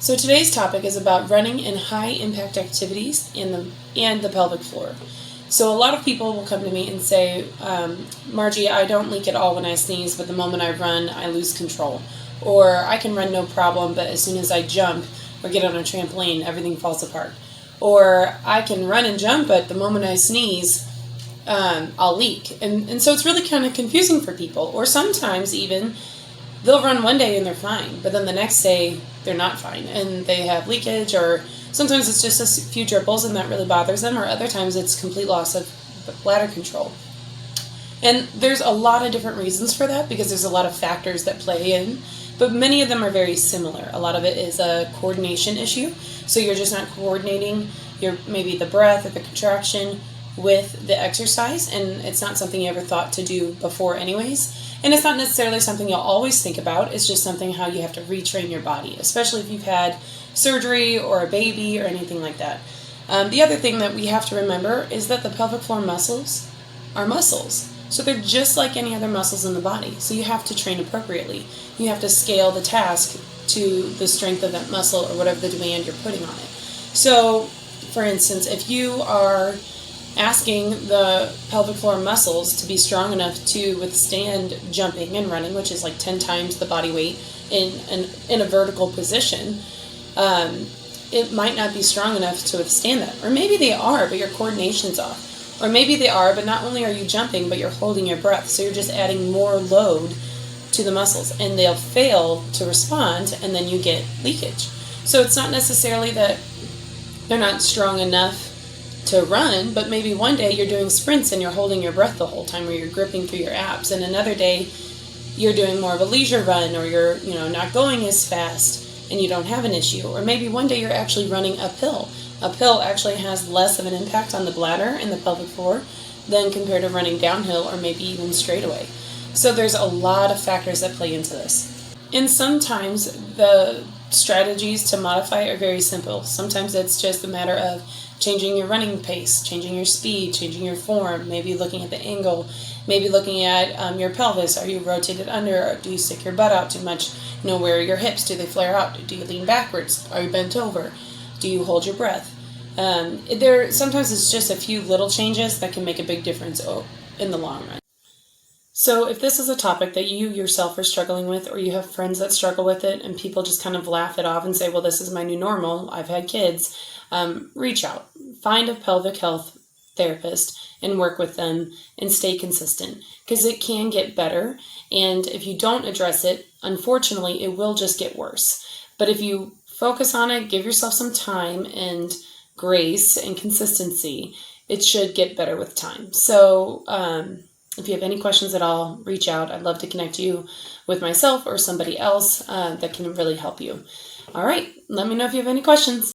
So today's topic is about running in high-impact activities and the pelvic floor. So a lot of people will come to me and say, Margie, I don't leak at all when I sneeze, but the moment I run, I lose control. Or I can run no problem, but as soon as I jump or get on a trampoline, everything falls apart. Or I can run and jump, but the moment I sneeze, I'll leak. And so it's really kind of confusing for people. Or sometimes even they'll run one day and they're fine, but then the next day they're not fine and they have leakage, or sometimes it's just a few dribbles and that really bothers them, or other times it's complete loss of bladder control. And there's a lot of different reasons for that because there's a lot of factors that play in, but many of them are very similar. A lot of it is a coordination issue, so you're just not coordinating maybe the breath or the contraction with the exercise, and it's not something you ever thought to do before anyways. And it's not necessarily something you'll always think about. It's just something how you have to retrain your body, especially if you've had surgery or a baby or anything like that. The other thing that we have to remember is that the pelvic floor muscles are muscles. So they're just like any other muscles in the body. So you have to train appropriately. You have to scale the task to the strength of that muscle or whatever the demand you're putting on it. So, for instance, if you are asking the pelvic floor muscles to be strong enough to withstand jumping and running, which is like 10 times the body weight in a vertical position, it might not be strong enough to withstand that. Or maybe they are, but your coordination's off. Or maybe they are, but not only are you jumping, but you're holding your breath. So you're just adding more load to the muscles, and they'll fail to respond, and then you get leakage. So it's not necessarily that they're not strong enough to run, but maybe one day you're doing sprints and you're holding your breath the whole time, or you're gripping through your abs, and another day you're doing more of a leisure run, or you're not going as fast and you don't have an issue. Or maybe one day you're actually running uphill. Uphill actually has less of an impact on the bladder and the pelvic floor than compared to running downhill or maybe even straight away. So there's a lot of factors that play into this. And sometimes the strategies to modify are very simple. Sometimes it's just a matter of changing your running pace, changing your speed, changing your form, maybe looking at the angle, maybe looking at your pelvis. Are you rotated under? Or do you stick your butt out too much? Where are your hips? Do they flare out? Do you lean backwards? Are you bent over? Do you hold your breath? Sometimes it's just a few little changes that can make a big difference in the long run. So if this is a topic that you yourself are struggling with, or you have friends that struggle with it, and people just kind of laugh it off and say, well, this is my new normal, I've had kids, reach out. Find a pelvic health therapist and work with them and stay consistent, because it can get better. And if you don't address it, unfortunately, it will just get worse. But if you focus on it, give yourself some time and grace and consistency, it should get better with time. So if you have any questions at all, reach out. I'd love to connect you with myself or somebody else that can really help you. All right, let me know if you have any questions.